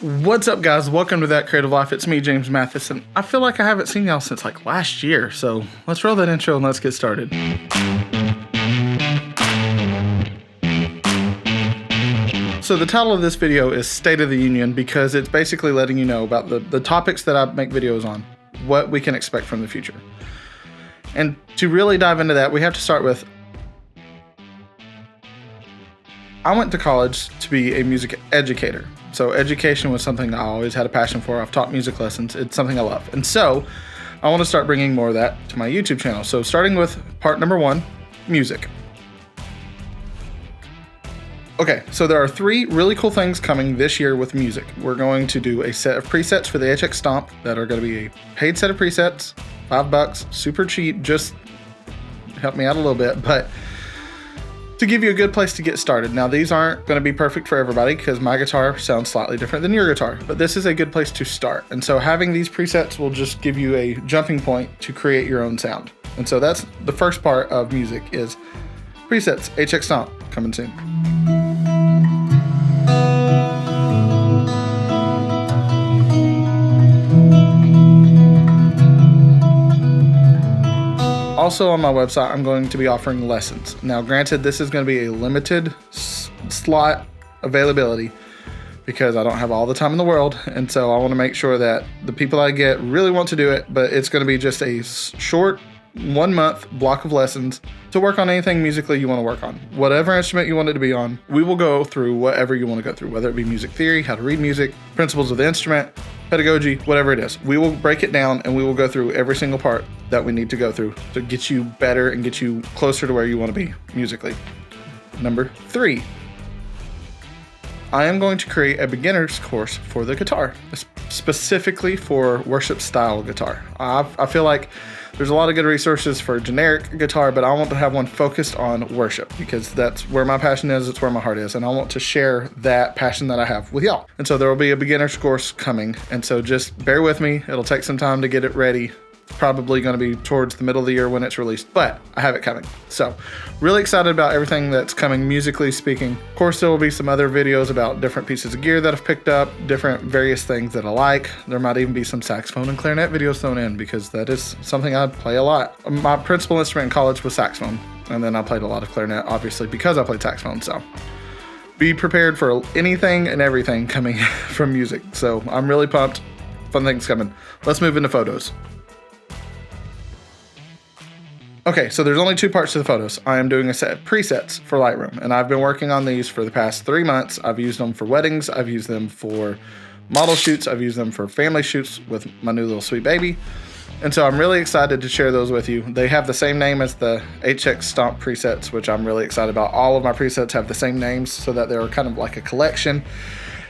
What's up, guys? Welcome to That Creative Life. It's me, James Matheson. I feel like I haven't seen y'all since like last year, so let's roll that intro and let's get started. So the title of this video is State of the Union because it's basically letting you know about the topics that I make videos on, what we can expect from the future. And to really dive into that, we have to start with, I went to college to be a music educator. So education was something I always had a passion for. I've taught music lessons. It's something I love. And so I want to start bringing more of that to my YouTube channel. So starting with part number 1, music. Okay, so there are 3 really cool things coming this year with music. We're going to do a set of presets for the HX Stomp that are going to be a paid set of presets, $5, super cheap, just help me out a little bit, but to give you a good place to get started. Now, these aren't going to be perfect for everybody because my guitar sounds slightly different than your guitar, but this is a good place to start. And so having these presets will just give you a jumping point to create your own sound. And so that's the first part of music is presets, HX Stomp, coming soon. Also on my website, I'm going to be offering lessons. Now, granted, this is going to be a limited slot availability because I don't have all the time in the world. And so I want to make sure that the people I get really want to do it, but it's going to be just a short 1-month block of lessons to work on anything musically you want to work on. Whatever instrument you want it to be on, we will go through whatever you want to go through, whether it be music theory, how to read music, principles of the instrument, pedagogy, whatever it is. We will break it down and we will go through every single part that we need to go through to get you better and get you closer to where you want to be musically. Number 3, I am going to create a beginner's course for the guitar, specifically for worship style guitar. I feel like there's a lot of good resources for generic guitar, but I want to have one focused on worship because that's where my passion is, it's where my heart is, and I want to share that passion that I have with y'all. And so there will be a beginner's course coming, and so just bear with me. It'll take some time to get it ready. Probably going to be towards the middle of the year when it's released, but I have it coming. So really excited about everything that's coming musically speaking. Of course, there will be some other videos about different pieces of gear that I've picked up, different various things that I like. There might even be some saxophone and clarinet videos thrown in because that is something I play a lot. My principal instrument in college was saxophone, and then I played a lot of clarinet, obviously, because I played saxophone. So be prepared for anything and everything coming from music. So I'm really pumped. Fun things coming. Let's move into photos. Okay, so there's only 2 parts to the photos. I am doing a set of presets for Lightroom, and I've been working on these for the past 3 months. I've used them for weddings, I've used them for model shoots, I've used them for family shoots with my new little sweet baby. And so I'm really excited to share those with you. They have the same name as the HX Stomp presets, which I'm really excited about. All of my presets have the same names so that they're kind of like a collection.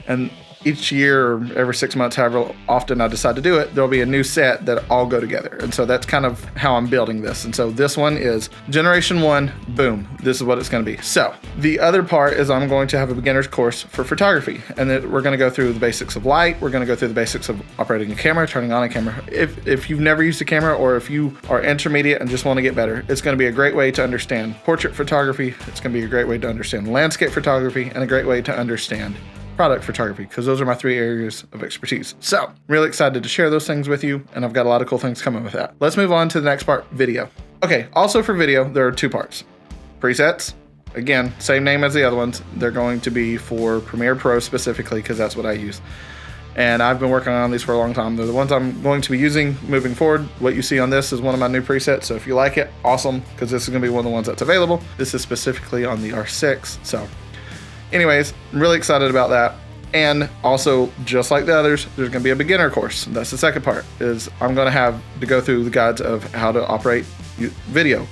And each year or every 6 months, however often I decide to do it, there'll be a new set that all go together. And so that's kind of how I'm building this. And so this one is generation 1, boom, this is what it's going to be. So the other part is I'm going to have a beginner's course for photography. And then we're going to go through the basics of light. We're going to go through the basics of operating a camera, turning on a camera. If you've never used a camera or if you are intermediate and just want to get better, it's going to be a great way to understand portrait photography. It's going to be a great way to understand landscape photography and a great way to understand product photography, because those are my 3 areas of expertise. So really excited to share those things with you, and I've got a lot of cool things coming with that. Let's move on to the next part, video. Okay, also for video, there are 2 parts. Presets, again, same name as the other ones. They're going to be for Premiere Pro specifically, because that's what I use. And I've been working on these for a long time. They're the ones I'm going to be using moving forward. What you see on this is one of my new presets, so if you like it, awesome, because this is going to be one of the ones that's available. This is specifically on the R6, so anyways, I'm really excited about that. And also, just like the others, there's going to be a beginner course. That's the second part, is I'm going to have to go through the guides of how to operate video.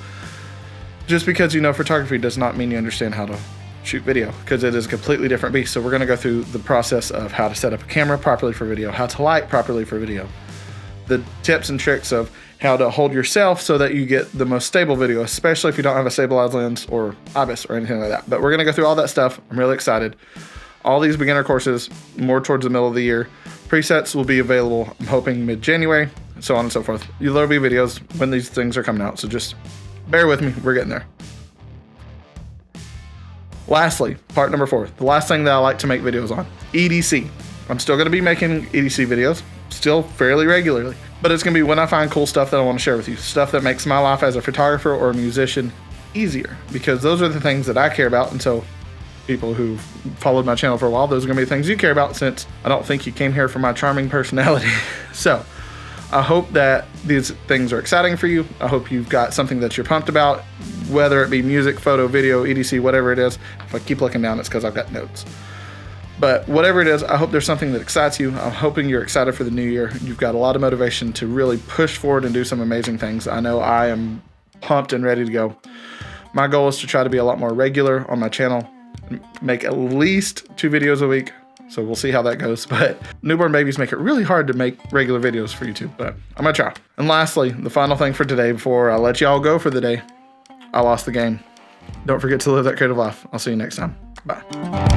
Just because you know photography does not mean you understand how to shoot video, because it is a completely different beast. So we're going to go through the process of how to set up a camera properly for video, how to light properly for video, the tips and tricks of how to hold yourself so that you get the most stable video, especially if you don't have a stabilized lens or IBIS or anything like that. But we're going to go through all that stuff. I'm really excited. All these beginner courses, more towards the middle of the year. Presets will be available, I'm hoping, mid-January, so on and so forth. There'll be videos when these things are coming out, so just bear with me. We're getting there. Lastly, part number 4, the last thing that I like to make videos on, EDC. I'm still going to be making EDC videos, still fairly regularly, but it's going to be when I find cool stuff that I want to share with you, stuff that makes my life as a photographer or a musician easier, because those are the things that I care about. And so people who've followed my channel for a while, those are going to be the things you care about, since I don't think you came here for my charming personality. So I hope that these things are exciting for you. I hope you've got something that you're pumped about, whether it be music, photo, video, EDC, whatever it is. If I keep looking down, it's because I've got notes. But whatever it is, I hope there's something that excites you. I'm hoping you're excited for the new year. You've got a lot of motivation to really push forward and do some amazing things. I know I am pumped and ready to go. My goal is to try to be a lot more regular on my channel, make at least 2 videos a week. So we'll see how that goes. But newborn babies make it really hard to make regular videos for YouTube, but I'm gonna try. And lastly, the final thing for today before I let y'all go for the day, I lost the game. Don't forget to live that creative life. I'll see you next time. Bye.